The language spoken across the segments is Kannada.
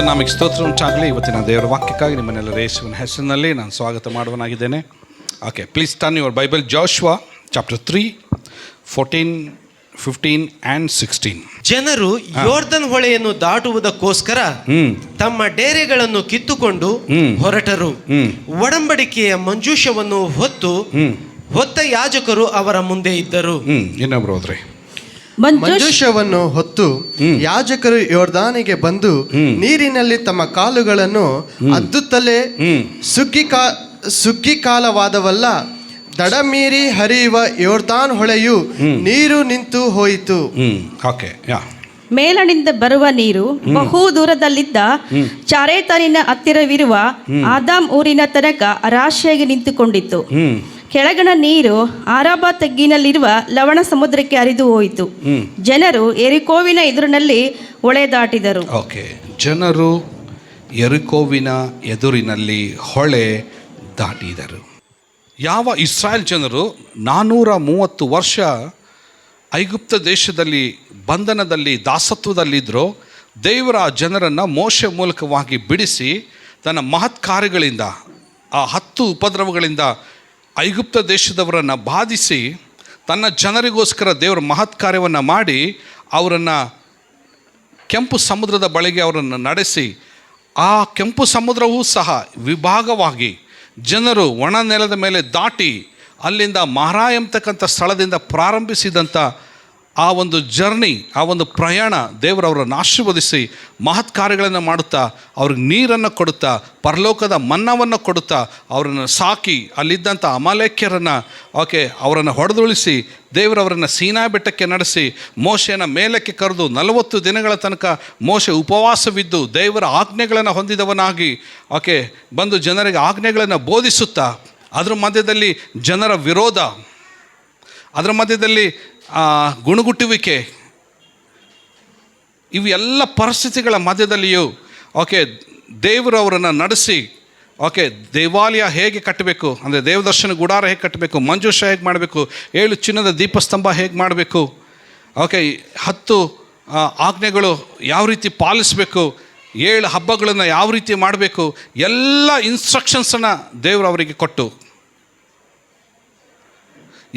ಕರ್ತನ ನಾಮಕ್ಕೆ ಸ್ತೋತ್ರ ಉಂಟಾಗಲಿ. ಇವತ್ತಿನ ದೇವರ ವಾಕ್ಯಕ್ಕಾಗಿ ನಿಮ್ಮನ್ನೆಲ್ಲರ ಯೇಸುವಿನ ಹೆಸರಿನಲ್ಲಿ ನಾನು ಸ್ವಾಗತ ಮಾಡುವನಾಗಿದ್ದೇನೆ. Okay, please turn your Bible Joshua chapter 3, 14, 15 and 16. ಜನರು ಯೋರ್ದನ್ ಹೊಳೆಯನ್ನು ದಾಟುವುದಕ್ಕೋಸ್ಕರ ತಮ್ಮ ಡೇರೆಗಳನ್ನು ಕಿತ್ತುಕೊಂಡು ಹೊರಟರು. ಒಡಂಬಡಿಕೆಯ ಮಂಜೂಷವನ್ನು ಹೊತ್ತ ಯಾಜಕರು ಅವರ ಮುಂದೆ ಇದ್ದರು. ಇನ್ನೊಬ್ರು ಹೋದ್ರಿ. ಮಂಜೂಷವನ್ನು ಹೊತ್ತು ಯಾಜಕರು ಯೋರ್ದಾನಿಗೆ ಬಂದು ನೀರಿನಲ್ಲಿ ತಮ್ಮ ಕಾಲುಗಳನ್ನು ಅದ್ದುತ್ತಲೇ ಸುಗ್ಗಿ ಕಾಲವಾದವಲ್ಲ, ದಡ ಮೀರಿ ಹರಿಯುವ ಯೋರ್ದಾನ್ ಹೊಳೆಯು ನೀರು ನಿಂತು ಹೋಯಿತು. ಮೇಲನಿಂದ ಬರುವ ನೀರು ಬಹು ದೂರದಲ್ಲಿದ್ದ ಚಾರೇತನಿನ ಹತ್ತಿರವಿರುವ ಆದಾಮ್ ಊರಿನ ತನಕ ರಾಶಿಯಾಗಿ ನಿಂತುಕೊಂಡಿತ್ತು. ಕೆಳಗಣ ನೀರು ಆರಾಬಾ ತಗ್ಗಿನಲ್ಲಿರುವ ಲವಣ ಸಮುದ್ರಕ್ಕೆ ಹರಿದು ಹೋಯಿತು. ಜನರು ಎರಿಕೋವಿನ ಎದುರಿನಲ್ಲಿ ಹೊಳೆ ದಾಟಿದರು. ಜನರು ಎರಿಕೋವಿನ ಎದುರಿನಲ್ಲಿ ಹೊಳೆ ದಾಟಿದರು. ಯಾವ ಇಸ್ರಾಯೇಲ್ ಜನರು 430 ವರ್ಷ ಐಗುಪ್ತ ದೇಶದಲ್ಲಿ ಬಂಧನದಲ್ಲಿ ದಾಸತ್ವದಲ್ಲಿದ್ದರೂ ದೇವರ ಜನರನ್ನು ಮೋಶೆ ಮೂಲಕವಾಗಿ ಬಿಡಿಸಿ ತನ್ನ ಮಹತ್ ಕಾರ್ಯಗಳಿಂದ ಆ 10 ಉಪದ್ರವಗಳಿಂದ ಐಗುಪ್ತ ದೇಶದವರನ್ನು ಬಾಧಿಸಿ ತನ್ನ ಜನರಿಗೋಸ್ಕರ ದೇವರ ಮಹತ್ ಕಾರ್ಯವನ್ನು ಮಾಡಿ ಅವರನ್ನು ಕೆಂಪು ಸಮುದ್ರದ ಬಳಿಗೆ ಅವರನ್ನು ನಡೆಸಿ, ಆ ಕೆಂಪು ಸಮುದ್ರವೂ ಸಹ ವಿಭಾಗವಾಗಿ ಜನರು ಒಣ ನೆಲದ ಮೇಲೆ ದಾಟಿ ಅಲ್ಲಿಂದ ಮಹರಾ ಎಂಬತಕ್ಕಂಥ ಸ್ಥಳದಿಂದ ಪ್ರಾರಂಭಿಸಿದಂಥ ಆ ಒಂದು ಜರ್ನಿ, ಆ ಒಂದು ಪ್ರಯಾಣ ದೇವರವರನ್ನು ಆಶೀರ್ವದಿಸಿ ಮಹತ್ ಕಾರ್ಯಗಳನ್ನು ಮಾಡುತ್ತಾ ಅವ್ರಿಗೆ ನೀರನ್ನು ಕೊಡುತ್ತಾ ಪರಲೋಕದ ಮನ್ನವನ್ನು ಕೊಡುತ್ತಾ ಅವರನ್ನು ಸಾಕಿ ಅಲ್ಲಿದ್ದಂಥ ಅಮಾಲೇಕ್ಯರನ್ನು ಅವರನ್ನು ಹೊಡೆದುಳಿಸಿ ದೇವರವರನ್ನು ಸೀನಾ ಬೆಟ್ಟಕ್ಕೆ ನಡೆಸಿ ಮೋಶೆಯನ್ನು ಮೇಲಕ್ಕೆ ಕರೆದು 40 ದಿನಗಳ ತನಕ ಮೋಶೆ ಉಪವಾಸವಿದ್ದು ದೇವರ ಆಜ್ಞೆಗಳನ್ನು ಹೊಂದಿದವನಾಗಿ ಬಂದು ಜನರಿಗೆ ಆಜ್ಞೆಗಳನ್ನು ಬೋಧಿಸುತ್ತಾ ಅದರ ಮಧ್ಯದಲ್ಲಿ ಜನರ ವಿರೋಧ, ಅದರ ಮಧ್ಯದಲ್ಲಿ ಗುಣಗುಟ್ಟುವಿಕೆ, ಇವು ಎಲ್ಲ ಪರಿಸ್ಥಿತಿಗಳ ಮಧ್ಯದಲ್ಲಿಯೂ ದೇವರು ಅವರನ್ನು ನಡೆಸಿ ದೇವಾಲಯ ಹೇಗೆ ಕಟ್ಟಬೇಕು, ಅಂದರೆ ದೇವದರ್ಶನ ಗುಡಾರ ಹೇಗೆ ಕಟ್ಟಬೇಕು, ಮಂಜೂಷ ಹೇಗೆ ಮಾಡಬೇಕು, 7 ಚಿನ್ನದ ದೀಪಸ್ತಂಭ ಹೇಗೆ ಮಾಡಬೇಕು, 10 ಆಜ್ಞೆಗಳು ಯಾವ ರೀತಿ ಪಾಲಿಸಬೇಕು, 7 ಹಬ್ಬಗಳನ್ನು ಯಾವ ರೀತಿ ಮಾಡಬೇಕು, ಎಲ್ಲ ಇನ್ಸ್ಟ್ರಕ್ಷನ್ಸನ್ನು ದೇವರು ಅವರಿಗೆ ಕೊಟ್ಟು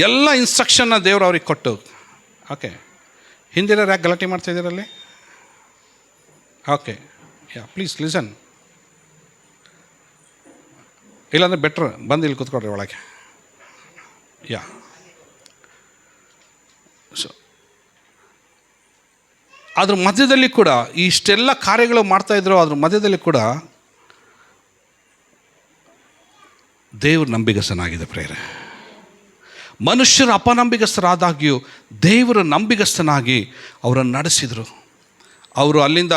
ಎಲ್ಲ ಇನ್ಸ್ಟ್ರಕ್ಷನ್ನ ದೇವರು ಅವ್ರಿಗೆ ಕೊಟ್ಟು ಹಿಂದಿನ ಯಾಕೆ ಗಲಾಟೆ ಮಾಡ್ತಾ ಇದ್ದೀರಲ್ಲಿ? Please listen. ಇಲ್ಲಾಂದರೆ ಬೆಟ್ರ್ ಬಂದು ಇಲ್ಲಿ ಕೂತ್ಕೊಳ್ರಿ ಒಳಗೆ. ಸೊ ಅದ್ರ ಮಧ್ಯದಲ್ಲಿ ಕೂಡ ಇಷ್ಟೆಲ್ಲ ಕಾರ್ಯಗಳು ಮಾಡ್ತಾಯಿದ್ರು. ಅದ್ರ ಮಧ್ಯದಲ್ಲಿ ಕೂಡ ದೇವರು ನಂಬಿಗಸ್ತನಾಗಿದೆ ಪ್ರೇರೆ. ಮನುಷ್ಯರು ಅಪನಂಬಿಗಸ್ತರಾದಾಗ್ಯೂ ದೇವರು ನಂಬಿಗಸ್ತನಾಗಿ ಅವರನ್ನು ನಡೆಸಿದರು. ಅವರು ಅಲ್ಲಿಂದ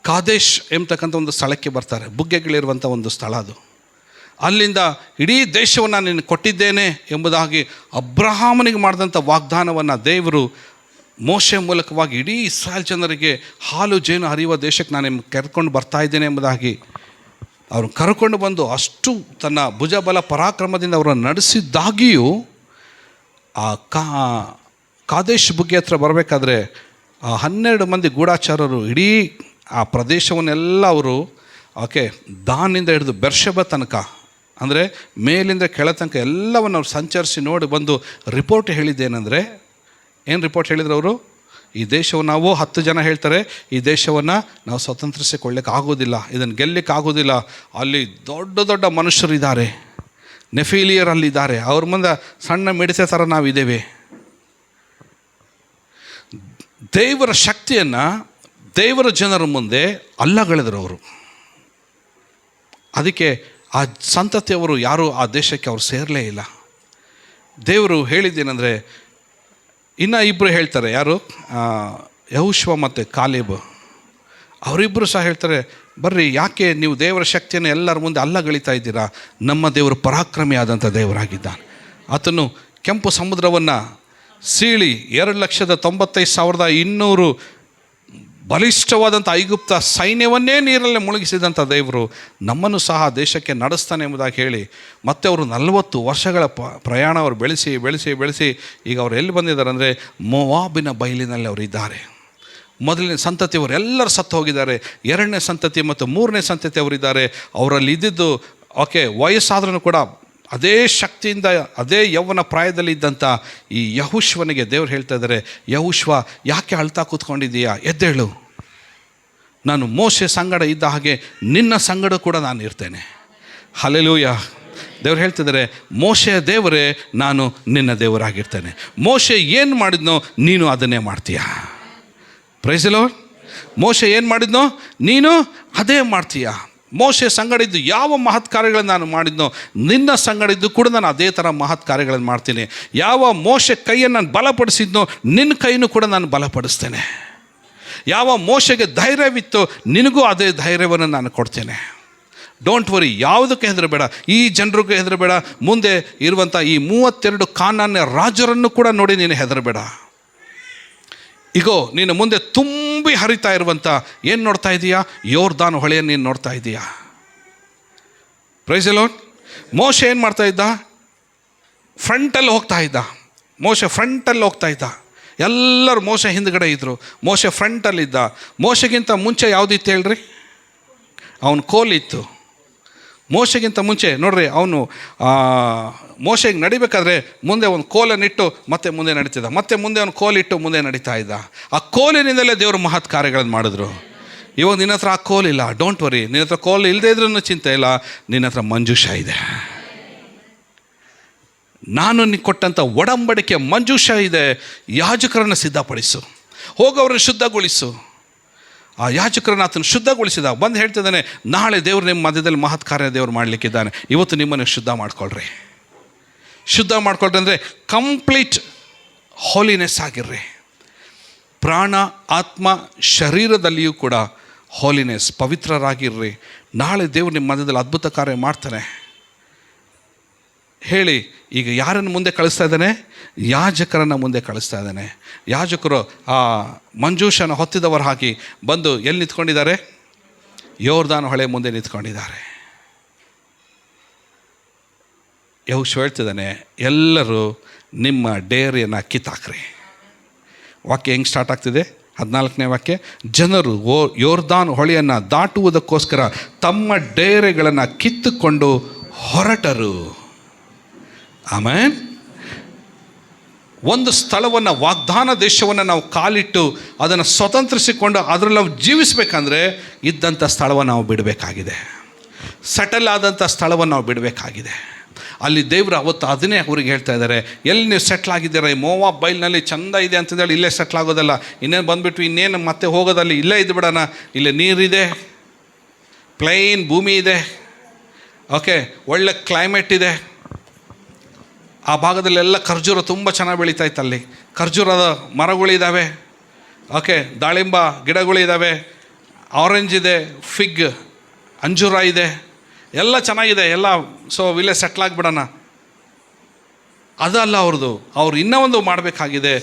ಕಾದೇಶ್ ಎಂಬತಕ್ಕಂಥ ಒಂದು ಸ್ಥಳಕ್ಕೆ ಬರ್ತಾರೆ. ಬುಗ್ಗೆಗಳಿರುವಂಥ ಒಂದು ಸ್ಥಳ ಅದು. ಅಲ್ಲಿಂದ ಇಡೀ ದೇಶವನ್ನು ನಾನು ಕೊಟ್ಟಿದ್ದೇನೆ ಎಂಬುದಾಗಿ ಅಬ್ರಹಾಮನಿಗೆ ಮಾಡಿದಂಥ ವಾಗ್ದಾನವನ್ನು ದೇವರು ಮೋಶೆ ಮೂಲಕವಾಗಿ ಇಡೀ ಇಸ್ರಾಯೇಲ್ ಜನರಿಗೆ ಹಾಲು ಜೇನು ಹರಿಯುವ ದೇಶಕ್ಕೆ ನಾನು ಕರ್ಕೊಂಡು ಬರ್ತಾ ಇದ್ದೇನೆ ಎಂಬುದಾಗಿ ಅವರು ಕರ್ಕೊಂಡು ಬಂದು ಅಷ್ಟು ತನ್ನ ಭುಜಬಲ ಪರಾಕ್ರಮದಿಂದ ಅವರನ್ನು ನಡೆಸಿದ್ದಾಗಿಯೂ ಆ ಕಾದೇಶ್ ಬುಗ್ಗೆ ಹತ್ರ ಬರಬೇಕಾದ್ರೆ ಆ 12 ಮಂದಿ ಗೂಢಾಚಾರರು ಇಡೀ ಆ ಪ್ರದೇಶವನ್ನೆಲ್ಲ ಅವರು ದಾನಿಂದ ಹಿಡಿದು ಬೆರ್ಷೆಬ ತನಕ, ಅಂದರೆ ಮೇಲಿಂದ ಕೆಳ ತನಕ ಎಲ್ಲವನ್ನು ಅವ್ರು ಸಂಚರಿಸಿ ನೋಡಿ ಬಂದು ರಿಪೋರ್ಟ್ ಹೇಳಿದ್ದೇನೆಂದರೆ, ಏನು ರಿಪೋರ್ಟ್ ಹೇಳಿದ್ರು ಅವರು? ಈ ದೇಶವನ್ನು ನಾವು 10 ಜನ ಹೇಳ್ತಾರೆ, ಈ ದೇಶವನ್ನು ನಾವು ಸ್ವತಂತ್ರಿಸಿಕೊಳ್ಳಿಕ್ಕೆ ಆಗೋದಿಲ್ಲ, ಇದನ್ನು ಗೆಲ್ಲಕ್ಕೆ ಆಗೋದಿಲ್ಲ, ಅಲ್ಲಿ ದೊಡ್ಡ ದೊಡ್ಡ ಮನುಷ್ಯರಿದ್ದಾರೆ, ನೆಫೀಲಿಯರಲ್ಲಿದ್ದಾರೆ, ಅವ್ರ ಮುಂದೆ ಸಣ್ಣ ಮಿಡತೆ ಥರ ನಾವಿದ್ದೇವೆ. ದೇವರ ಶಕ್ತಿಯನ್ನು ದೇವರ ಜನರ ಮುಂದೆ ಅಲ್ಲಗಳೆದರು ಅವರು. ಅದಕ್ಕೆ ಆ ಸಂತತಿಯವರು ಯಾರೂ ಆ ದೇಶಕ್ಕೆ ಅವರು ಸೇರಲೇ ಇಲ್ಲ. ದೇವರು ಹೇಳಿದ್ದೇನೆಂದರೆ, ಇನ್ನು 2 ಹೇಳ್ತಾರೆ, ಯಾರು? ಯೆಹೋಶುವ ಮತ್ತು ಕಾಲೇಬ್. ಅವರಿಬ್ಬರು ಸಹ ಹೇಳ್ತಾರೆ, ಬರ್ರಿ, ಯಾಕೆ ನೀವು ದೇವರ ಶಕ್ತಿಯನ್ನು ಎಲ್ಲರ ಮುಂದೆ ಅಲ್ಲಗಳಿತಾ ಇದ್ದೀರಾ? ನಮ್ಮ ದೇವರು ಪರಾಕ್ರಮಿಯಾದಂಥ ದೇವರಾಗಿದ್ದಾನೆ. ಆತನು ಕೆಂಪು ಸಮುದ್ರವನ್ನು ಸೀಳಿ 2,95,200 ಬಲಿಷ್ಠವಾದಂಥ ಐಗುಪ್ತ ಸೈನ್ಯವನ್ನೇ ನೀರಲ್ಲೇ ಮುಳುಗಿಸಿದಂಥ ದೇವರು ನಮ್ಮನ್ನು ಸಹ ದೇಶಕ್ಕೆ ನಡೆಸ್ತಾನೆ ಎಂಬುದಾಗಿ ಹೇಳಿ ಮತ್ತೆ ಅವರು 40 ವರ್ಷಗಳ ಪ್ರಯಾಣ ಅವರು ಬೆಳೆಸಿ ಈಗ ಅವರು ಎಲ್ಲಿ ಬಂದಿದ್ದಾರೆ ಅಂದರೆ ಮೋವಾಬಿನ ಬಯಲಿನಲ್ಲಿ ಅವರು ಇದ್ದಾರೆ. ಮೊದಲನೇ ಸಂತತಿಯವರು ಎಲ್ಲರೂ ಸತ್ತು ಹೋಗಿದ್ದಾರೆ. ಎರಡನೇ ಸಂತತಿ ಮತ್ತು ಮೂರನೇ ಸಂತತಿಯವರಿದ್ದಾರೆ. ಅವರಲ್ಲಿ ಇದ್ದಿದ್ದು ವಯಸ್ಸಾದ್ರೂ ಕೂಡ ಅದೇ ಶಕ್ತಿಯಿಂದ ಅದೇ ಯೌವನ ಪ್ರಾಯದಲ್ಲಿ ಇದ್ದಂಥ ಈ ಯೆಹೋಶುವನಿಗೆ ದೇವರು ಹೇಳ್ತಾ ಇದ್ದಾರೆ, ಯೆಹೋಶುವ ಯಾಕೆ ಅಳ್ತಾ ಕೂತ್ಕೊಂಡಿದ್ದೀಯಾ, ಎದ್ದೇಳು, ನಾನು ಮೋಶೆ ಸಂಗಡ ಇದ್ದ ಹಾಗೆ ನಿನ್ನ ಸಂಗಡ ಕೂಡ ನಾನು ಇರ್ತೇನೆ. ಹಲ್ಲೆಲೂಯ. ದೇವ್ರು ಹೇಳ್ತಿದ್ದಾರೆ, ಮೋಶೆಯ ದೇವರೇ ನಾನು ನಿನ್ನ ದೇವರಾಗಿರ್ತೇನೆ. ಮೋಶೆ ಏನು ಮಾಡಿದ್ನೋ ನೀನು ಅದನ್ನೇ ಮಾಡ್ತೀಯ. Praise the lord. ಮೋಶೆ ಏನು ಮಾಡಿದ್ನೋ ನೀನು ಅದೇ ಮಾಡ್ತೀಯ. ಮೋಶೆ ಸಂಗಡಿದ್ದು ಯಾವ ಮಹತ್ ಕಾರ್ಯಗಳನ್ನು ನಾನು ಮಾಡಿದ್ನೋ ನಿನ್ನ ಸಂಗಡಿದ್ದು ಕೂಡ ನಾನು ಅದೇ ಥರ ಮಹತ್ ಕಾರ್ಯಗಳನ್ನು ಮಾಡ್ತೀನಿ. ಯಾವ ಮೋಶೆ ಕೈಯನ್ನು ನಾನು ಬಲಪಡಿಸಿದ್ನೋ ನಿನ್ನ ಕೈನೂ ಕೂಡ ನಾನು ಬಲಪಡಿಸ್ತೇನೆ. ಯಾವ ಮೋಶೆಗೆ ಧೈರ್ಯವಿತ್ತು ನಿನಗೂ ಅದೇ ಧೈರ್ಯವನ್ನು ನಾನು ಕೊಡ್ತೇನೆ. ಡೋಂಟ್ ವರಿ, ಯಾವುದಕ್ಕೆ ಹೆದರಬೇಡ, ಈ ಜನರಿಗೂ ಹೆದರಬೇಡ, ಮುಂದೆ ಇರುವಂಥ ಈ 32 ಕಾನಾನ್ಯ ರಾಜರನ್ನು ಕೂಡ ನೋಡಿ ನೀನು ಹೆದರಬೇಡ. ಈಗೋ ನೀನು ಮುಂದೆ ತುಂಬಿ ಹರಿತಾ ಇರುವಂಥ ಏನು ನೋಡ್ತಾ ಇದೀಯಾ, ಯೋರ್ದಾನ್ ಹೊಳೆಯನ್ನು ನೀನು ನೋಡ್ತಾ ಇದೀಯಾ. Praise the lord. ಮೋಶೆ ಏನು ಮಾಡ್ತಾ ಇದ್ದ, ಫ್ರಂಟಲ್ಲಿ ಹೋಗ್ತಾ ಇದ್ದ. ಮೋಶೆ ಫ್ರಂಟಲ್ಲಿ ಹೋಗ್ತಾ ಇದ್ದ. ಎಲ್ಲರೂ ಮೋಶೆ ಹಿಂದ್ಗಡೆ ಇದ್ದರು, ಮೋಶೆ ಫ್ರಂಟಲ್ಲಿದ್ದ. ಮೋಶೆಗಿಂತ ಮುಂಚೆ ಯಾವುದಿತ್ತು ಹೇಳ್ರಿ, ಅವನ ಕೋಲಿತ್ತು. ಮೋಶೆಗಿಂತ ಮುಂಚೆ ನೋಡ್ರಿ, ಅವನು ಮೋಶೆಗೆ ನಡಿಬೇಕಾದ್ರೆ ಮುಂದೆ ಒಂದು ಕೋಲನ್ನಿಟ್ಟು ಮತ್ತೆ ಮುಂದೆ ನಡೀತಿದ್ದ, ಮತ್ತೆ ಮುಂದೆ ಅವನು ಕೋಲಿಟ್ಟು ಮುಂದೆ ನಡೀತಾ ಇದ್ದ. ಆ ಕೋಲಿನಿಂದಲೇ ದೇವರು ಮಹತ್ ಕಾರ್ಯಗಳನ್ನು ಮಾಡಿದ್ರು. ಇವಾಗ ನಿನ್ನ ಹತ್ರ ಆ ಕೋಲಿಲ್ಲ, ಡೋಂಟ್ ವರಿ. ನಿನ್ನ ಹತ್ರ ಕೋಲ್ ಇಲ್ಲದೇ ಇದ್ರೂ ಚಿಂತೆ ಇಲ್ಲ, ನಿನ್ನ ಹತ್ರ ಮಂಜೂಷ ಇದೆ. ನಾನು ನಿನಗೆ ಕೊಟ್ಟಂಥ ಒಡಂಬಡಿಕೆ ಮಂಜೂಷ ಇದೆ. ಯಾಜಕರನ್ನು ಸಿದ್ಧಪಡಿಸು, ಹೋಗೋರನ್ನು ಶುದ್ಧಗೊಳಿಸು. ಆ ಯಾಜಕರನ್ನು ಆತನು ಶುದ್ಧಗೊಳಿಸಿದ. ಬಂದು ಹೇಳ್ತಿದ್ದಾನೆ, ನಾಳೆ ದೇವರು ನಿಮ್ಮ ಮಧ್ಯದಲ್ಲಿ ಮಹತ್ ಕಾರ್ಯ ದೇವರು ಮಾಡಲಿಕ್ಕಿದ್ದಾನೆ. ಇವತ್ತು ನಿಮ್ಮನ್ನು ಶುದ್ಧ ಮಾಡ್ಕೊಳ್ರಿ. ಶುದ್ಧ ಮಾಡ್ಕೊಳ್ರಿ ಅಂದರೆ ಕಂಪ್ಲೀಟ್ ಹೋಲಿನೆಸ್ ಆಗಿರ್ರಿ. ಪ್ರಾಣ, ಆತ್ಮ, ಶರೀರದಲ್ಲಿಯೂ ಕೂಡ ಹೋಲಿನೆಸ್, ಪವಿತ್ರರಾಗಿರ್ರಿ. ನಾಳೆ ದೇವರು ನಿಮ್ಮ ಮಧ್ಯದಲ್ಲಿ ಅದ್ಭುತ ಕಾರ್ಯ ಮಾಡ್ತಾನೆ ಹೇಳಿ. ಈಗ ಯಾರನ್ನು ಮುಂದೆ ಕಳಿಸ್ತಾ ಇದ್ದಾನೆ, ಯಾಜಕರನ್ನು ಮುಂದೆ ಕಳಿಸ್ತಾ ಇದ್ದಾನೆ. ಯಾಜಕರು ಆ ಮಂಜೂಷನ ಹೊತ್ತಿದವರು ಹಾಕಿ ಬಂದು ಎಲ್ಲಿ ನಿಂತ್ಕೊಂಡಿದ್ದಾರೆ, ಯೋರ್ದಾನ್ ಹೊಳೆ ಮುಂದೆ ನಿಂತ್ಕೊಂಡಿದ್ದಾರೆ. ಯೆಹೋಶುವ ಹೇಳ್ತಿದ್ದಾನೆ, ಎಲ್ಲರೂ ನಿಮ್ಮ ಡೇರೆಯನ್ನು ಕಿತ್ತಾಕ್ರಿ. ವಾಕ್ಯ ಹೆಂಗೆ ಸ್ಟಾರ್ಟ್ ಆಗ್ತಿದೆ, 14ನೇ ವಾಕ್ಯ, ಜನರು ಯೋರ್ದಾನ್ ಹೊಳೆಯನ್ನು ದಾಟುವುದಕ್ಕೋಸ್ಕರ ತಮ್ಮ ಡೇರೆಗಳನ್ನು ಕಿತ್ತುಕೊಂಡು ಹೊರಟರು. ಆಮೇನ್. ಒಂದು ಸ್ಥಳವನ್ನು, ವಾಗ್ದಾನ ದೇಶವನ್ನು ನಾವು ಕಾಲಿಟ್ಟು ಅದನ್ನು ಸ್ವತಂತ್ರಿಸಿಕೊಂಡು ಅದರಲ್ಲಿ ನಾವು ಜೀವಿಸಬೇಕಂದ್ರೆ ಇದ್ದಂಥ ಸ್ಥಳವನ್ನು ನಾವು ಬಿಡಬೇಕಾಗಿದೆ. ಸೆಟಲ್ ಆದಂಥ ಸ್ಥಳವನ್ನು ನಾವು ಬಿಡಬೇಕಾಗಿದೆ. ಅಲ್ಲಿ ದೇವರು ಅವತ್ತು ಅದನ್ನೇ ಅವ್ರಿಗೆ ಹೇಳ್ತಾ ಇದ್ದಾರೆ, ಎಲ್ಲಿ ನೀವು ಸೆಟ್ಲ್ ಆಗಿದ್ದೀರ, ಈ ಮೋವಾಬ್ ಬೈಲ್ನಲ್ಲಿ ಚೆಂದ ಇದೆ ಅಂತಂದೇಳಿ ಇಲ್ಲೇ ಸೆಟ್ಲ್ ಆಗೋದಲ್ಲ. ಇನ್ನೇನು ಬಂದುಬಿಟ್ಟು ಇನ್ನೇನು ಮತ್ತೆ ಹೋಗೋದಲ್ಲಿ ಇಲ್ಲೇ ಇದ್ದು ಬಿಡೋಣ. ಇಲ್ಲೇ ನೀರಿದೆ, ಪ್ಲೈನ್ ಭೂಮಿ ಇದೆ, ಒಳ್ಳೆ ಕ್ಲೈಮೇಟ್ ಇದೆ. ಆ ಭಾಗದಲ್ಲೆಲ್ಲ ಖರ್ಜೂರ ತುಂಬ ಚೆನ್ನಾಗಿ ಬೆಳೀತಾ ಇತ್ತು. ಅಲ್ಲಿ ಖರ್ಜೂರದ ಮರಗಳಿದ್ದಾವೆ, ದಾಳಿಂಬ ಗಿಡಗಳಿದ್ದಾವೆ, ಆರೆಂಜ್ ಇದೆ, ಫಿಗ್ ಅಂಜೂರ ಇದೆ, ಎಲ್ಲ ಚೆನ್ನಾಗಿದೆ ಎಲ್ಲ. ಸೊ ಇಲ್ಲೇ ಸೆಟ್ಲ್ ಆಗಿಬಿಡೋಣ. ಅದಲ್ಲ ಅವ್ರದ್ದು. ಅವ್ರು ಇನ್ನೂ ಒಂದು ಮಾಡಬೇಕಾಗಿದೆ.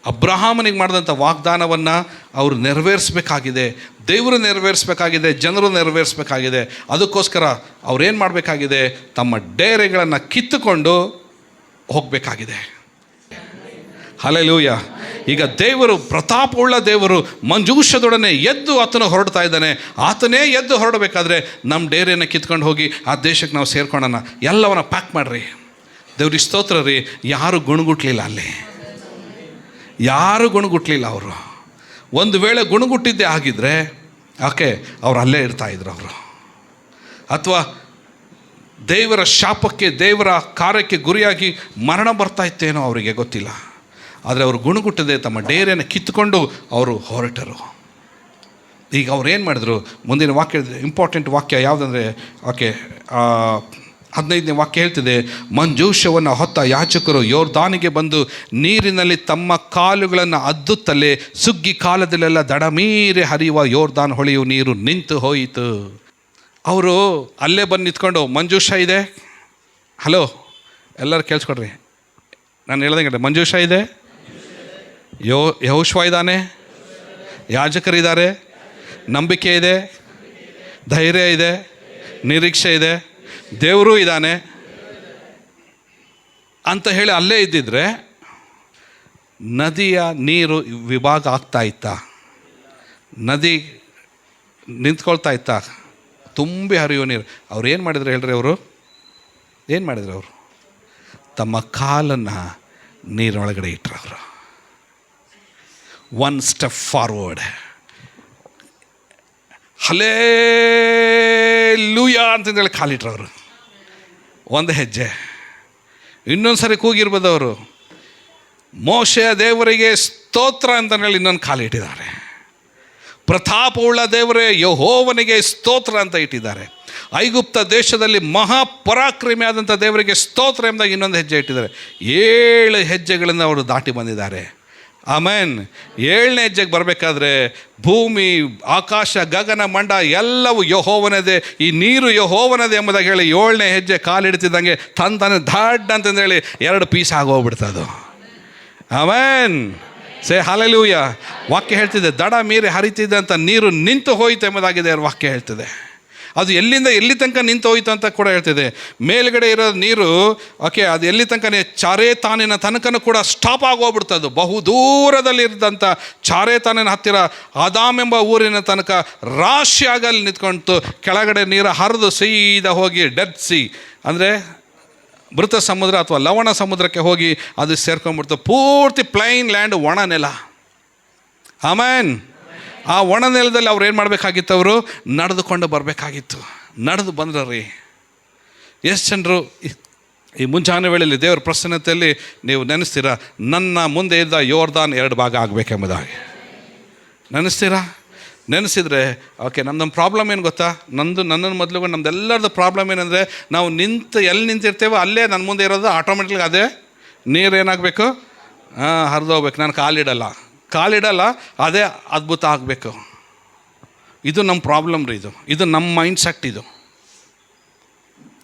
ಅಬ್ರಹಾಮನಿಗೆ ಮಾಡಿದಂಥ ವಾಗ್ದಾನವನ್ನು ಅವರು ನೆರವೇರಿಸಬೇಕಾಗಿದೆ. ದೇವರು ನೆರವೇರಿಸಬೇಕಾಗಿದೆ, ಜನರು ನೆರವೇರಿಸಬೇಕಾಗಿದೆ. ಅದಕ್ಕೋಸ್ಕರ ಅವ್ರೇನು ಮಾಡಬೇಕಾಗಿದೆ, ತಮ್ಮ ಡೇರೆಗಳನ್ನು ಕಿತ್ತುಕೊಂಡು ಹೋಗಬೇಕಾಗಿದೆ. ಹಲ್ಲೆಲೂಯಾ. ಈಗ ದೇವರು, ಪ್ರತಾಪವುಳ್ಳ ದೇವರು ಮಂಜೂಷದೊಡನೆ ಎದ್ದು ಆತನು ಹೊರಡ್ತಾ ಇದ್ದಾನೆ. ಆತನೇ ಎದ್ದು ಹೊರಡಬೇಕಾದ್ರೆ ನಮ್ಮ ಡೇರೆಯನ್ನು ಕಿತ್ಕೊಂಡು ಹೋಗಿ ಆ ದೇಶಕ್ಕೆ ನಾವು ಸೇರ್ಕೊಳ್ಳೋಣ. ಎಲ್ಲವನ್ನ ಪ್ಯಾಕ್ ಮಾಡಿರಿ. ದೇವ್ರಿಗೆ ಸ್ತೋತ್ರ ರೀ. ಯಾರು ಗುಣಗುಟ್ಲಿಲ್ಲ ಅಲ್ಲಿ, ಯಾರು ಗುಣಗುಟ್ಲಿಲ್ಲ ಅವರು. ಒಂದು ವೇಳೆ ಗುಣಗುಟ್ಟಿದ್ದೇ ಆಗಿದ್ದರೆ ಅವ್ರು ಅಲ್ಲೇ ಇರ್ತಾಯಿದ್ರು ಅವರು. ಅಥವಾ ದೇವರ ಶಾಪಕ್ಕೆ, ದೇವರ ಕಾರ್ಯಕ್ಕೆ ಗುರಿಯಾಗಿ ಮರಣ ಬರ್ತಾ ಇತ್ತೇನೋ ಅವರಿಗೆ ಗೊತ್ತಿಲ್ಲ. ಆದರೆ ಅವರು ಗುಣಗುಟ್ಟದೆ ತಮ್ಮ ಡೇರೆಯನ್ನು ಕಿತ್ತುಕೊಂಡು ಅವರು ಹೊರಟರು. ಈಗ ಅವ್ರು ಏನು ಮಾಡಿದ್ರು, ಮುಂದಿನ ವಾಕ್ಯ, ಇಂಪಾರ್ಟೆಂಟ್ ವಾಕ್ಯ ಯಾವುದಂದರೆ 15ನೇ ವಾಕ್ಯ ಹೇಳ್ತಿದೆ, ಮಂಜೂಷವನ್ನು ಹೊತ್ತ ಯಾಜಕರು ಯೋರ್ದಾನಿಗೆ ಬಂದು ನೀರಿನಲ್ಲಿ ತಮ್ಮ ಕಾಲುಗಳನ್ನು ಅದ್ದುತ್ತಲೇ ಸುಗ್ಗಿ ಕಾಲದಲ್ಲೆಲ್ಲ ದಡಮೀರಿ ಹರಿಯುವ ಯೋರ್ದಾನ್ ಹೊಳೆಯು ನೀರು ನಿಂತು ಹೋಯಿತು. ಅವರು ಅಲ್ಲೇ ಬಂದು ನಿಂತ್ಕೊಂಡು, ಮಂಜೂಷ ಇದೆ, ಹಲೋ ಎಲ್ಲರೂ ಕೇಳಿಸ್ಕೊಡ್ರಿ, ನಾನು ಹೇಳ್ದಂಗೆ ಮಂಜೂಷ ಇದೆ, ಯೆಹೋಶುವ ಇದ್ದಾನೆ, ಯಾಜಕರಿದ್ದಾರೆ, ನಂಬಿಕೆ ಇದೆ, ಧೈರ್ಯ ಇದೆ, ನಿರೀಕ್ಷೆ ಇದೆ, ದೇವರು ಇದ್ದಾನೆ ಅಂತ ಹೇಳಿ ಅಲ್ಲೇ ಇದ್ದಿದ್ರೆ ನದಿಯ ನೀರು ವಿಭಾಗ ಆಗ್ತಾ ಇತ್ತಾ? ನದಿ ನಿಂತ್ಕೊಳ್ತಾ ಇತ್ತಾ, ತುಂಬಿ ಹರಿಯೋ ನೀರು. ಅವ್ರು ಏನು ಮಾಡಿದ್ರು ಹೇಳ್ರಿ? ಅವರು ಏನು ಮಾಡಿದ್ರು? ಅವರು ತಮ್ಮ ಕಾಲನ್ನು ನೀರೊಳಗಡೆ ಇಟ್ಟರು. ಅವರು ಒನ್ ಸ್ಟೆಪ್ ಫಾರ್ವರ್ಡ್, ಹಲ್ಲೆಲೂಯಾ ಅಂತಂದೇಳಿ ಕಾಲಿಟ್ರು. ಅವರು ಒಂದು ಹೆಜ್ಜೆ. ಇನ್ನೊಂದು ಸರಿ ಕೂಗಿರ್ಬೋದು ಅವರು, ಮೋಶೆಯ ದೇವರಿಗೆ ಸ್ತೋತ್ರ ಅಂತಂದೇಳಿ ಇನ್ನೊಂದು ಕಾಲಿಟ್ಟಿದ್ದಾರೆ. ಪ್ರತಾಪವುಳ್ಳ ದೇವರೇ ಯೆಹೋವನಿಗೆ ಸ್ತೋತ್ರ ಅಂತ ಇಟ್ಟಿದ್ದಾರೆ. ಐಗುಪ್ತ ದೇಶದಲ್ಲಿ ಮಹಾಪರಾಕ್ರಮಿಯಾದಂಥ ದೇವರಿಗೆ ಸ್ತೋತ್ರ ಎಂಬುದಾಗಿ ಇನ್ನೊಂದು ಹೆಜ್ಜೆ ಇಟ್ಟಿದ್ದಾರೆ. 7 ಹೆಜ್ಜೆಗಳನ್ನು ಅವರು ದಾಟಿ ಬಂದಿದ್ದಾರೆ. ಆಮೇನ್. 7ನೇ ಹೆಜ್ಜೆಗೆ ಬರಬೇಕಾದ್ರೆ ಭೂಮಿ, ಆಕಾಶ, ಗಗನ, ಮಂಡ ಎಲ್ಲವೂ ಯೆಹೋವನದೇ, ಈ ನೀರು ಯೆಹೋವನದೇ ಎಂಬುದಾಗಿ ಹೇಳಿ 7ನೇ ಹೆಜ್ಜೆ ಕಾಲಿಡ್ತಿದ್ದಂಗೆ ತಾನೇ ದಾಡ್ ಅಂತಂದೇಳಿ 2 ಪೀಸ್ ಆಗೋಗ್ಬಿಡ್ತದು. ಆಮೇನ್. ಸೇ ಹಲ್ಲೆಲೂಯಾ. ವಾಕ್ಯ ಹೇಳ್ತಿದೆ, ದಡ ಮೀರಿ ಹರಿತಿದ್ದಂಥ ನೀರು ನಿಂತು ಹೋಯಿತು ಎಂಬುದಾಗಿದೆ ವಾಕ್ಯ ಹೇಳ್ತಿದೆ. ಅದು ಎಲ್ಲಿಂದ ಎಲ್ಲಿ ತನಕ ನಿಂತು ಹೋಯಿತು ಅಂತ ಕೂಡ ಹೇಳ್ತಿದೆ. ಮೇಲ್ಗಡೆ ಇರೋ ನೀರು ಅದು ಎಲ್ಲಿ ತನಕ ಚಾರೇತಾನಿನ ತನಕನೂ ಕೂಡ ಸ್ಟಾಪ್ ಆಗೋಗ್ಬಿಡ್ತದು. ಬಹು ದೂರದಲ್ಲಿ ಇದ್ದಂಥ ಚಾರೇತಾನಿನ ಹತ್ತಿರ ಆದಾಮ್ ಎಂಬ ಊರಿನ ತನಕ ರಾಶಿಯಾಗಿ ಅಲ್ಲಿ ನಿಂತ್ಕೊಂತು. ಕೆಳಗಡೆ ನೀರು ಹರಿದು ಸೀದಾ ಹೋಗಿ ಡೆಡ್ ಸಿ ಅಂದರೆ ಮೃತ ಸಮುದ್ರ ಅಥವಾ ಲವಣ ಸಮುದ್ರಕ್ಕೆ ಹೋಗಿ ಅದು ಸೇರ್ಕೊಂಡ್ಬಿಡ್ತು. ಪೂರ್ತಿ ಪ್ಲೈನ್ ಲ್ಯಾಂಡ್, ಒಣ ನೆಲ. ಆಮೇನ್. ಆ ಒಣ ನೆಲದಲ್ಲಿ ಅವ್ರು ಏನು ಮಾಡಬೇಕಾಗಿತ್ತು? ಅವರು ನಡೆದುಕೊಂಡು ಬರಬೇಕಾಗಿತ್ತು. ನಡೆದು ಬಂದ್ರಿ. ಎಷ್ಟು ಜನರು ಈ ಮುಂಜಾನೆ ವೇಳೆಯಲ್ಲಿ ದೇವರ ಪ್ರಸನ್ನತೆಯಲ್ಲಿ ನೀವು ನೆನೆಸ್ತೀರಾ, ನನ್ನ ಮುಂದೆ ಇದ್ದ ಯೋರ್ದಾನ್ 2 ಭಾಗ ಆಗಬೇಕೆಂಬುದಾಗಿ ನೆನೆಸ್ತೀರಾ? ನೆನೆಸಿದರೆ ಓಕೆ. ನಮ್ಮ ಪ್ರಾಬ್ಲಮ್ ಏನು ಗೊತ್ತಾ? ನನ್ನನ್ನು ಮೊದಲು ನಮ್ಮದೆಲ್ಲರದ್ದು ಪ್ರಾಬ್ಲಮ್ ಏನಂದರೆ, ನಾವು ಎಲ್ಲಿ ನಿಂತಿರ್ತೇವೋ ಅಲ್ಲೇ ನನ್ನ ಮುಂದೆ ಇರೋದು ಆಟೋಮೆಟಿಕ್ಲಿ ಅದೇ ನೀರು ಏನಾಗಬೇಕು? ಹರಿದೋಗ್ಬೇಕು. ನಾನು ಕಾಲಿಡಲ್ಲ, ಅದೇ ಅದ್ಭುತ ಆಗಬೇಕು. ಇದು ನಮ್ಮ ಪ್ರಾಬ್ಲಮ್ ರೀ. ಇದು ನಮ್ಮ ಮೈಂಡ್ ಸೆಟ್. ಇದು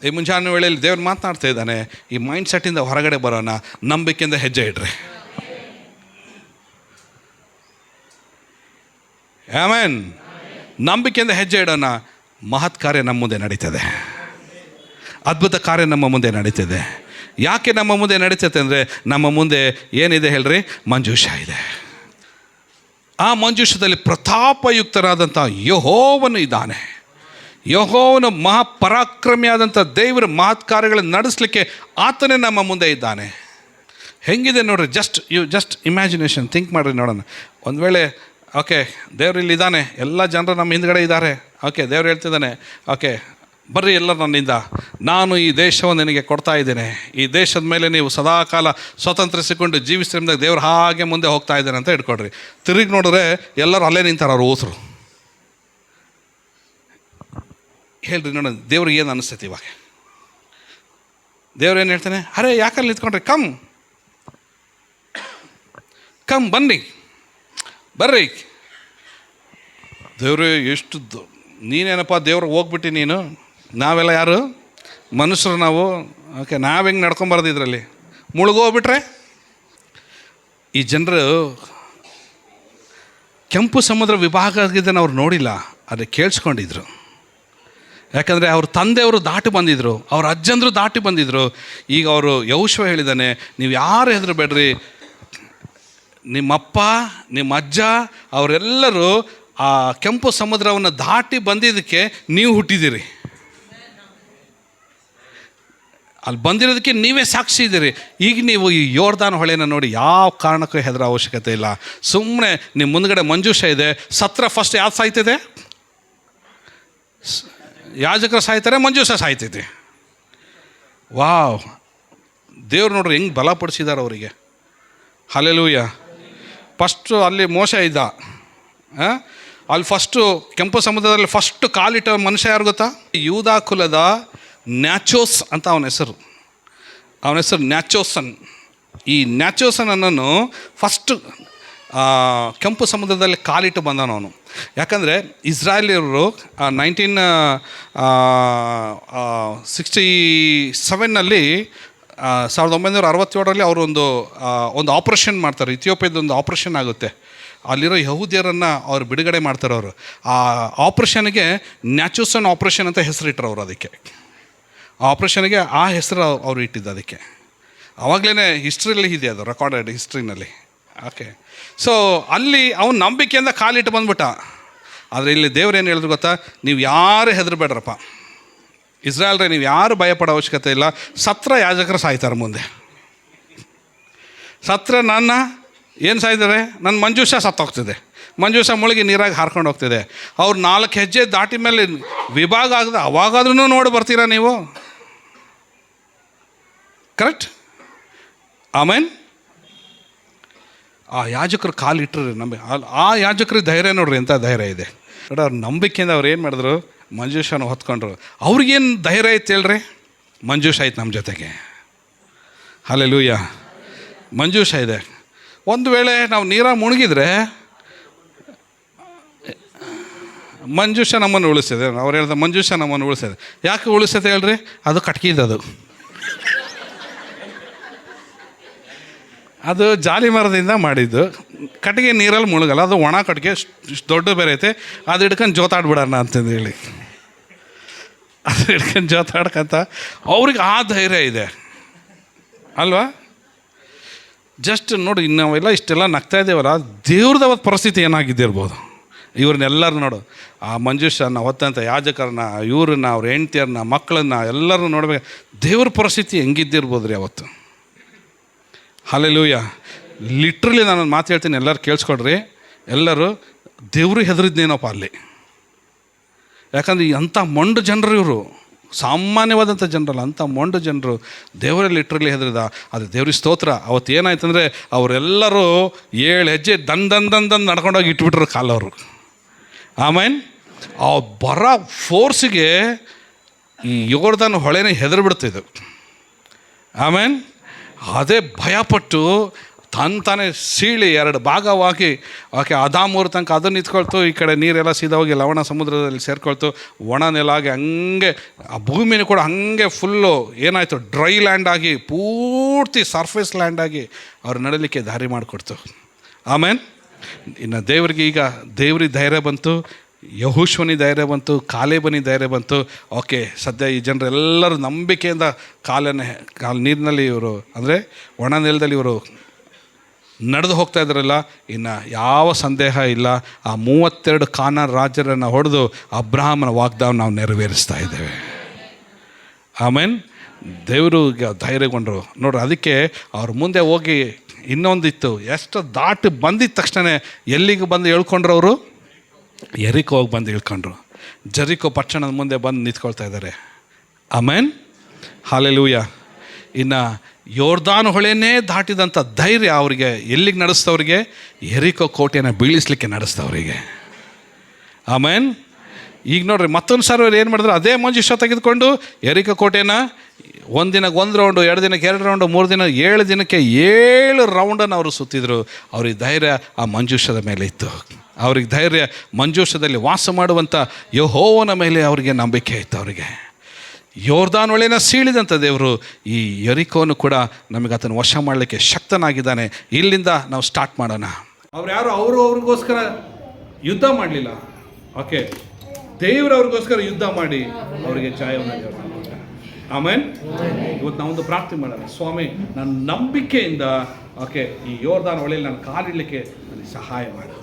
ಈ ಮುಂಜಾನೆ ವೇಳೆಯಲ್ಲಿ ದೇವ್ರು ಮಾತನಾಡ್ತಾ ಇದ್ದಾನೆ. ಈ ಮೈಂಡ್ ಸೆಟ್ಟಿಂದ ಹೊರಗಡೆ ಬರೋಣ. ನಂಬಿಕೆಯಿಂದ ಹೆಜ್ಜೆ ಇಡ್ರಿ. ಆಮೆನ್. ನಂಬಿಕೆಯಿಂದ ಹೆಜ್ಜೆ ಇಡೋಣ. ಮಹತ್ ಕಾರ್ಯ ನಮ್ಮ ಮುಂದೆ ನಡೀತದೆ. ಅದ್ಭುತ ಕಾರ್ಯ ನಮ್ಮ ಮುಂದೆ ನಡೀತದೆ. ಯಾಕೆ ನಮ್ಮ ಮುಂದೆ ನಡೀತದೆ ಅಂದರೆ, ನಮ್ಮ ಮುಂದೆ ಏನಿದೆ ಹೇಳ್ರಿ? ಮಂಜೂಷ ಇದೆ. ಆ ಮಂಜೂಷದಲ್ಲಿ ಪ್ರತಾಪಯುಕ್ತರಾದಂಥ ಯೆಹೋವನು ಇದ್ದಾನೆ. ಯೆಹೋವನು ಮಹಾಪರಾಕ್ರಮಿಯಾದಂಥ ದೇವರ ಮಹತ್ ಕಾರ್ಯಗಳನ್ನು ನಡೆಸಲಿಕ್ಕೆ ಆತನೇ ನಮ್ಮ ಮುಂದೆ ಇದ್ದಾನೆ. ಹೆಂಗಿದೆ ನೋಡ್ರಿ. ಜಸ್ಟ್ ಇಮ್ಯಾಜಿನೇಷನ್ ಥಿಂಕ್ ಮಾಡಿರಿ ನೋಡೋಣ. ಒಂದು ವೇಳೆ ಓಕೆ ದೇವ್ರು ಇಲ್ಲಿದ್ದಾನೆ, ಎಲ್ಲ ಜನರು ನಮ್ಮ ಹಿಂದ್ಗಡೆ ಇದ್ದಾರೆ. ಓಕೆ, ದೇವ್ರು ಹೇಳ್ತಿದ್ದಾನೆ, ಓಕೆ ಬರ್ರಿ ಎಲ್ಲರೂ ನನ್ನಿಂದ, ನಾನು ಈ ದೇಶವನ್ನು ನಿನಗೆ ಕೊಡ್ತಾ ಇದ್ದೇನೆ. ಈ ದೇಶದ ಮೇಲೆ ನೀವು ಸದಾಕಾಲ ಸ್ವತಂತ್ರಿಸಿಕೊಂಡು ಜೀವಿಸ್ತಿದ್ದಾಗ ದೇವ್ರು ಹಾಗೆ ಮುಂದೆ ಹೋಗ್ತಾ ಇದ್ದಾನೆ ಅಂತ ಇಟ್ಕೊಡ್ರಿ. ತಿರುಗಿ ನೋಡಿದ್ರೆ ಎಲ್ಲರೂ ಅಲ್ಲೇ ನಿಂತಾರೆ. ಅವ್ರು ಓಸರು ಹೇಳ್ರಿ ನೋಡೋಣ, ದೇವ್ರಿಗೆ ಏನು ಅನಿಸ್ತೈತಿ ಇವಾಗ? ದೇವ್ರು ಏನು ಹೇಳ್ತಾನೆ? ಅರೆ ಯಾಕಲ್ಲಿ ನಿಂತ್ಕೊಂಡ್ರಿ? ಕಮ್ ಬರ್ರಿ. ದೇವ್ರು ಎಷ್ಟು ನೀನೇನಪ್ಪ ದೇವ್ರು ಹೋಗ್ಬಿಟ್ಟು ನೀನು, ನಾವೆಲ್ಲ ಯಾರು? ಮನುಷ್ಯರು ನಾವು. ಓಕೆ, ನಾವು ಹೆಂಗೆ ನಡ್ಕೊಂಬಾರ್ದು ಇದರಲ್ಲಿ? ಮುಳುಗೋಗ್ಬಿಟ್ರೆ? ಈ ಜನರು ಕೆಂಪು ಸಮುದ್ರ ವಿಭಾಗ ಆಗಿದ್ದನ್ನು ಅವ್ರು ನೋಡಿಲ್ಲ, ಆದರೆ ಕೇಳಿಸ್ಕೊಂಡಿದ್ರು. ಯಾಕಂದರೆ ಅವ್ರ ತಂದೆಯವರು ದಾಟಿ ಬಂದಿದ್ದರು, ಅವ್ರ ಅಜ್ಜಂದರು ದಾಟಿ ಬಂದಿದ್ದರು. ಈಗ ಅವರು ಯೆಹೋಶುವ ಹೇಳಿದ್ದಾನೆ, ನೀವು ಯಾರು ಹೆದರಬೇಡ್ರಿ. ನಿಮ್ಮಪ್ಪ, ನಿಮ್ಮ ಅಜ್ಜ ಅವರೆಲ್ಲರೂ ಆ ಕೆಂಪು ಸಮುದ್ರವನ್ನು ದಾಟಿ ಬಂದಿದ್ದಕ್ಕೆ ನೀವು ಹುಟ್ಟಿದ್ದೀರಿ. ಅಲ್ಲಿ ಬಂದಿರೋದಕ್ಕೆ ನೀವೇ ಸಾಕ್ಷಿ ಇದ್ದೀರಿ. ಈಗ ನೀವು ಈ ಯೋರ್ದಾನ್ ಹೊಳೆನ ನೋಡಿ ಯಾವ ಕಾರಣಕ್ಕೂ ಹೆದರೋ ಅವಶ್ಯಕತೆ ಇಲ್ಲ. ಸುಮ್ಮನೆ ನಿಮ್ಮ ಮುಂದ್ಗಡೆ ಮಂಜೂಷ ಇದೆ. ಸತ್ರ ಫಸ್ಟ್ ಯಾವ್ದು ಸಾಯ್ತಿದೆ? ಯಾಜಕರು ಸಾಯ್ತಾರೆ, ಮಂಜೂಷ ಸಾಯ್ತೈತಿ. ವಾವ್, ದೇವ್ರು ನೋಡ್ರಿ ಹೆಂಗೆ ಬಲಪಡಿಸಿದ್ದಾರೆ ಅವರಿಗೆ. ಹಲ್ಲೆಲೂಯಾ. ಫಸ್ಟು ಅಲ್ಲಿ ಮೋಶ ಇದ್ದ. ಅಲ್ಲಿ ಫಸ್ಟು ಕೆಂಪು ಸಮುದ್ರದಲ್ಲಿ ಫಸ್ಟು ಕಾಲಿಟ್ಟ ಮನುಷ್ಯ ಯಾರು ಗೊತ್ತಾ? ಯೂದಾ ಕುಲದ ನ್ಯಾಚೋಸ್ ಅಂತ ಅವನ ಹೆಸರು ನ್ಯಾಚೋಸನ್. ಈ ನ್ಯಾಚೋಸನ್ ಅನ್ನೋನು ಫಸ್ಟು ಕೆಂಪು ಸಮುದ್ರದಲ್ಲಿ ಕಾಲಿಟ್ಟು ಬಂದನು ಅವನು. ಯಾಕಂದರೆ ಇಸ್ರಾಯೇಲಿಯರು 1967ನಲ್ಲಿ 1967ರಲ್ಲಿ ಅವರು ಒಂದು ಆಪ್ರೇಷನ್ ಮಾಡ್ತಾರೆ. ಇಥಿಯೋಪಿಯಾದೊಂದು ಆಪ್ರೇಷನ್ ಆಗುತ್ತೆ. ಅಲ್ಲಿರೋ ಯಹೂದ್ಯರನ್ನು ಅವ್ರು ಬಿಡುಗಡೆ ಮಾಡ್ತಾರೆ. ಅವರು ಆ ಆಪ್ರೇಷನ್ಗೆ ನ್ಯಾಚೋಸನ್ ಆಪ್ರೇಷನ್ ಅಂತ ಹೆಸರಿಟ್ಟರು ಅವರು. ಅದಕ್ಕೆ ಆ ಆಪ್ರೇಷನ್ಗೆ ಆ ಹೆಸರು ಅವರು ಇಟ್ಟಿದ್ದು. ಅದಕ್ಕೆ ಆವಾಗಲೇ ಹಿಸ್ಟ್ರಿಯಲ್ಲಿ ಇದೆ, ಅದು ರೆಕಾರ್ಡೆಡ್ ಹಿಸ್ಟ್ರಿನಲ್ಲಿ. ಓಕೆ, ಸೊ ಅಲ್ಲಿ ಅವನು ನಂಬಿಕೆಯಿಂದ ಕಾಲಿಟ್ಟು ಬಂದ್ಬಿಟ್ಟ. ಆದರೆ ಇಲ್ಲಿ ದೇವ್ರು ಏನು ಹೇಳಿದ್ರು ಗೊತ್ತಾ, ನೀವು ಯಾರು ಹೆದರಬೇಡ್ರಪ್ಪ, ಇಸ್ರಾಯೇಲ್ರೆ ನೀವು ಯಾರು ಭಯಪಡೋ ಅವಶ್ಯಕತೆ ಇಲ್ಲ. ಸತ್ರ ಯಾಜಕರು ಸಾಯ್ತಾರೆ ಮುಂದೆ. ಸತ್ರ ನನ್ನ ಏನು ಸಾಯ್ತಾರೆ, ನನ್ನ ಮಂಜೂಷ ಸತ್ತೋಗ್ತಿದೆ. ಮಂಜೂಷ ಮುಳುಗಿ ನೀರಾಗಿ ಹಾರ್ಕೊಂಡು ಹೋಗ್ತಿದೆ. ಅವ್ರು 4 ಹೆಜ್ಜೆ ದಾಟಿ ಮೇಲೆ ವಿಭಾಗ ಆಗದೆ ಅವಾಗಾದ್ರೂ ನೋಡಿ ಬರ್ತೀರಾ ನೀವು? ಕರೆಕ್ಟ್? ಆಮೇನ್. ಆ ಯಾಜಕರು ಕಾಲಿಟ್ಟರು ಆ ಯಾಜಕರಿಗೆ ಧೈರ್ಯ ನೋಡ್ರಿ, ಎಂಥ ಧೈರ್ಯ ಇದೆ ನೋಡಿ. ಅವ್ರ ನಂಬಿಕೆಯಿಂದ ಅವ್ರು ಏನು ಮಾಡಿದ್ರು, ಮಂಜೂಷನ ಹೊತ್ಕೊಂಡ್ರು. ಅವ್ರಿಗೇನು ಧೈರ್ಯ ಐತೆ ಹೇಳ್ರಿ? ಮಂಜೂಷ ಐತೆ ನಮ್ಮ ಜೊತೆಗೆ. ಹಲ್ಲೆಲೂಯಾ. ಮಂಜೂಷ ಇದೆ. ಒಂದು ವೇಳೆ ನಾವು ನೀರಾಗ ಮುಳುಗಿದ್ರೆ ಮಂಜೂಷ ನಮ್ಮನ್ನು ಉಳಿಸಿದೆ. ಅವ್ರು ಹೇಳ್ದ ಮಂಜೂಷ ನಮ್ಮನ್ನು ಉಳಿಸಿದೆ. ಯಾಕೆ ಉಳಿಸ್ತೈತೆ ಹೇಳ್ರಿ? ಅದು ಕಟ್ಕಿದ್ದದು, ಅದು ಜಾಲಿ ಮರದಿಂದ ಮಾಡಿದ್ದು. ಕಟ್ಟಿಗೆ ನೀರಲ್ಲಿ ಮುಳುಗಲ್ಲ, ಅದು ಒಣ ಕಟ್ಟಿಗೆ ಇಷ್ಟು ದೊಡ್ಡ ಬೇರೆ ಐತೆ. ಅದು ಹಿಡ್ಕೊಂಡು ಜೋತಾಡ್ಬಿಡೋಣ ಅಂತಂದು ಹೇಳಿ ಅದು ಹಿಡ್ಕೊಂಡು ಜೋತಾಡ್ಕಂತ ಅವ್ರಿಗೆ ಆ ಧೈರ್ಯ ಇದೆ ಅಲ್ವಾ? ಜಸ್ಟ್ ನೋಡಿ, ನಾವೆಲ್ಲ ಇಷ್ಟೆಲ್ಲ ನಗ್ತಾ ಇದ್ದೇವಲ್ಲ, ದೇವ್ರದ್ದು ಅವತ್ತು ಪರಿಸ್ಥಿತಿ ಏನಾಗಿದ್ದಿರ್ಬೋದು. ಇವ್ರನ್ನೆಲ್ಲರೂ ನೋಡು, ಆ ಮಂಜೂಷನ ಹೊತ್ತಂಥ ಯಾಜಕರನ್ನ, ಇವ್ರನ್ನ, ಅವ್ರ ಹೆಂಡ್ತಿಯರನ್ನ, ಮಕ್ಕಳನ್ನ ಎಲ್ಲರನ್ನ ನೋಡ್ಬೇಕು. ದೇವ್ರ ಪರಿಸ್ಥಿತಿ ಹೆಂಗಿದ್ದಿರ್ಬೋದು ರೀ ಅವತ್ತು. ಹಲ್ಲೆಲೂಯಾ. ಲಿಟ್ರಲಿ ನಾನೊಂದು ಮಾತು ಹೇಳ್ತೀನಿ, ಎಲ್ಲರೂ ಕೇಳಿಸ್ಕೊಡ್ರಿ. ಎಲ್ಲರೂ ದೇವ್ರಿಗೆ ಹೆದರಿದ್ನೇನಪ್ಪ ಅಲ್ಲಿ. ಯಾಕಂದ್ರೆ ಅಂಥ ಮೊಂಡು ಜನರು ಇವರು, ಸಾಮಾನ್ಯವಾದಂಥ ಜನರಲ್ಲ, ಅಂಥ ಮೊಂಡು ಜನರು ದೇವರಲ್ಲಿ ಲಿಟ್ರಲಿ ಹೆದರಿದ. ಅದು ದೇವ್ರಿಗೆ ಸ್ತೋತ್ರ. ಅವತ್ತು ಏನಾಯ್ತಂದರೆ ಅವರೆಲ್ಲರೂ 7 ಹೆಜ್ಜೆ ದಂದ್ ನಡ್ಕೊಂಡೋಗಿ ಇಟ್ಬಿಟ್ರು ಕಾಲವರು. ಆಮೇನ್. ಆ ಬರೋ ಫೋರ್ಸಿಗೆ ಈ ಯೋರ್ದಾನ್ ಹೊಳೆನೇ ಹೆದರ್ಬಿಡ್ತಿದ್ದು. ಆಮೇನ್. ಅದೇ ಭಯಪಟ್ಟು ತಾನೇ ಸೀಳಿ 2 ಭಾಗವಾಗಿ ಆಕೆ ಅದಾಮೂರು ತನಕ ಅದು ನಿಂತ್ಕೊಳ್ತು. ಈ ಕಡೆ ನೀರೆಲ್ಲ ಸೀದಾ ಹೋಗಿ ಲವಣ ಸಮುದ್ರದಲ್ಲಿ ಸೇರ್ಕೊಳ್ತು. ಒಣ ನೆಲ ಆಗಿ ಹಂಗೆ ಆ ಭೂಮಿನೂ ಕೂಡ ಹಾಗೆ ಫುಲ್ಲು ಏನಾಯಿತು, ಡ್ರೈ ಲ್ಯಾಂಡ್ ಆಗಿ, ಪೂರ್ತಿ ಸರ್ಫೇಸ್ ಲ್ಯಾಂಡ್ ಆಗಿ ಅವ್ರು ನಡಲಿಕ್ಕೆ ದಾರಿ ಮಾಡಿಕೊಡ್ತು. ಆಮೇನ್. ಇನ್ನು ದೇವ್ರಿಗೆ ಈಗ ದೇವ್ರಿಗೆ ಧೈರ್ಯ ಬಂತು, ಯೆಹೋಶುವನಿಗೆ ಧೈರ್ಯ ಬಂತು, ಕಾಲೇಬನಿಗೆ ಧೈರ್ಯ ಬಂತು. ಓಕೆ, ಸದ್ಯ ಈ ಜನರೆಲ್ಲರೂ ನಂಬಿಕೆಯಿಂದ ಕಾಲು ನೀರಿನಲ್ಲಿ ಇವರು ಅಂದರೆ ಒಣ ನೆಲದಲ್ಲಿ ಇವರು ನಡೆದು ಹೋಗ್ತಾ ಇದ್ರಲ್ಲ, ಇನ್ನು ಯಾವ ಸಂದೇಹ ಇಲ್ಲ. ಆ 32 ಕಾನಾನ್ ರಾಜ್ಯರನ್ನು ಹೊಡೆದು ಅಬ್ರಹಾಮನ ವಾಗ್ದಾನ ನಾವು ನೆರವೇರಿಸ್ತಾ ಇದ್ದೇವೆ. ಆಮೇನ್. ದೇವರು ಈಗ ಧೈರ್ಯಗೊಂಡರು ನೋಡ್ರಿ. ಅದಕ್ಕೆ ಅವ್ರ ಮುಂದೆ ಹೋಗಿ ಇನ್ನೊಂದಿತ್ತು, ಎಷ್ಟು ದಾಟಿ ಬಂದಿದ್ದ ತಕ್ಷಣ ಎಲ್ಲಿಗೆ ಬಂದು ಹೇಳ್ಕೊಂಡ್ರು ಅವರು? ಯೆರಿಕೋ ಹೋಗಿ ಬಂದು ಇಳ್ಕೊಂಡ್ರು. ಜೆರಿಕೋ ಪಟ್ಟಣದ ಮುಂದೆ ಬಂದು ನಿಂತ್ಕೊಳ್ತಾ ಇದ್ದಾರೆ. ಆಮೇನ್. ಹಲ್ಲೆಲೂಯಾ. ಇನ್ನು ಯೋರ್ದಾನ್ ಹೊಳೆನೇ ದಾಟಿದಂಥ ಧೈರ್ಯ ಅವರಿಗೆ ಎಲ್ಲಿಗೆ ನಡೆಸ್ತವ್ರಿಗೆ? ಯೆರಿಕೋ ಕೋಟೆಯನ್ನು ಬೀಳಿಸ್ಲಿಕ್ಕೆ ನಡೆಸ್ತವ್ರಿಗೆ. ಆಮೇನ್. ಈಗ ನೋಡ್ರಿ, ಮತ್ತೊಂದು ಸಾರಿ ಅವ್ರು ಏನು ಮಾಡಿದ್ರು, ಅದೇ ಮಂಜೂಷ ತೆಗೆದುಕೊಂಡು ಯೆರಿಕೋ ಕೋಟೆನ 1 ದಿನಕ್ಕೆ 1 ರೌಂಡು, 2 ದಿನಕ್ಕೆ 2 ರೌಂಡು, 3 ದಿನ 7 ದಿನಕ್ಕೆ 7 ರೌಂಡನ್ನು ಅವರು ಸುತ್ತಿದ್ರು. ಅವ್ರಿಗೆ ಧೈರ್ಯ ಆ ಮಂಜೂಷದ ಮೇಲೆ ಇತ್ತು. ಅವ್ರಿಗೆ ಧೈರ್ಯ ಮಂಜೂಷದಲ್ಲಿ ವಾಸ ಮಾಡುವಂಥ ಯೆಹೋವನ ಮೇಲೆ ಅವರಿಗೆ ನಂಬಿಕೆ ಇತ್ತು. ಅವರಿಗೆ ಯೋರ್ದಾನ್ ಹೊಳೆನ ಸೀಳಿದಂಥ ದೇವರು ಈ ಯೆರಿಕೋನು ಕೂಡ ನಮಗೆ ಅದನ್ನು ವಶ ಮಾಡಲಿಕ್ಕೆ ಶಕ್ತನಾಗಿದ್ದಾನೆ. ಇಲ್ಲಿಂದ ನಾವು ಸ್ಟಾರ್ಟ್ ಮಾಡೋಣ. ಅವ್ರು ಯಾರು ಅವ್ರಿಗೋಸ್ಕರ ಯುದ್ಧ ಮಾಡಲಿಲ್ಲ. ಓಕೆ, ದೇವರು ಅವ್ರಿಗೋಸ್ಕರ ಯುದ್ಧ ಮಾಡಿ ಅವರಿಗೆ ಜಯವನ್ನು ದೇವರು. ಆಮೇನ್. ಇವತ್ತು ನಾವೊಂದು ಪ್ರಾರ್ಥನೆ ಮಾಡೋಣ. ಸ್ವಾಮಿ, ನನ್ನ ನಂಬಿಕೆಯಿಂದ ಓಕೆ ಈ ಯೋರ್ದಾನ್ ಹೊಳೆಯಲ್ಲಿ ನಾನು ಕಾಲಿಡಲಿಕ್ಕೆ ನನಗೆ ಸಹಾಯ ಮಾಡಿ.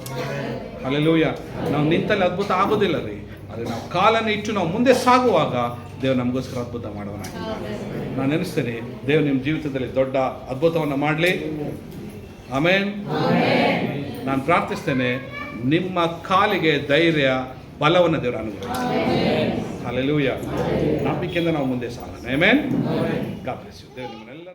ಹಲ್ಲೆಲೂಯಾ. ನಾವು ನಿಂತಲ್ಲಿ ಅದ್ಭುತ ಆಗೋದಿಲ್ಲ ರೀ, ಆದರೆ ನಾವು ಕಾಲನ್ನು ಇಟ್ಟು ನಾವು ಮುಂದೆ ಸಾಗುವಾಗ ದೇವ್ರು ನಮಗೋಸ್ಕರ ಅದ್ಭುತ ಮಾಡೋಣ. ನಾನು ನೆನೆಸ್ತೇನೆ, ದೇವ್ರು ನಿಮ್ಮ ಜೀವಿತದಲ್ಲಿ ದೊಡ್ಡ ಅದ್ಭುತವನ್ನು ಮಾಡಲಿ. ಆಮೇನ್. ನಾನು ಪ್ರಾರ್ಥಿಸ್ತೇನೆ, ನಿಮ್ಮ ಕಾಲಿಗೆ ಧೈರ್ಯ, ಬಲವನ್ನು ದೇವರು ಅನುಗ್ರಹಿಸಿ. ಹಲ್ಲೆಲೂಯಾ. ನಂಬಿಕೆಯಿಂದ ನಾವು ಮುಂದೆ ಸಾಗೋಣ. ಆಮೆನ್. God bless you. ದೇವರು ನಿಮ್ಮನ್ನೆಲ್ಲ